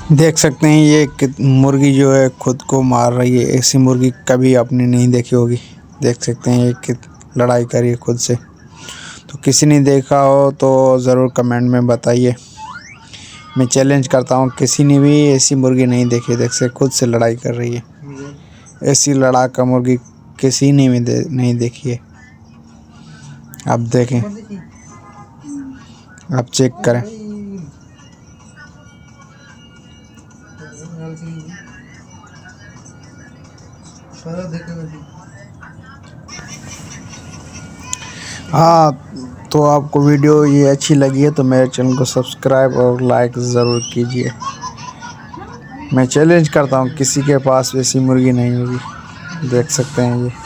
देख सकते हैं ये मुर्गी जो है खुद को मार रही है। ऐसी मुर्गी कभी आपने नहीं देखी होगी। देख सकते हैं ये लड़ाई कर रही है खुद से। तो किसी ने देखा हो तो ज़रूर कमेंट में बताइए। मैं चैलेंज करता हूँ, किसी ने भी ऐसी मुर्गी नहीं देखी। देख सकते खुद से लड़ाई कर रही है। ऐसी लड़ाका मुर्गी किसी ने भी नहीं देखी है। आप देखें, आप चेक करें। हाँ, तो आपको वीडियो ये अच्छी लगी है तो मेरे चैनल को सब्सक्राइब और लाइक ज़रूर कीजिए। मैं चैलेंज करता हूँ, किसी के पास वैसी मुर्गी नहीं होगी। देख सकते हैं ये।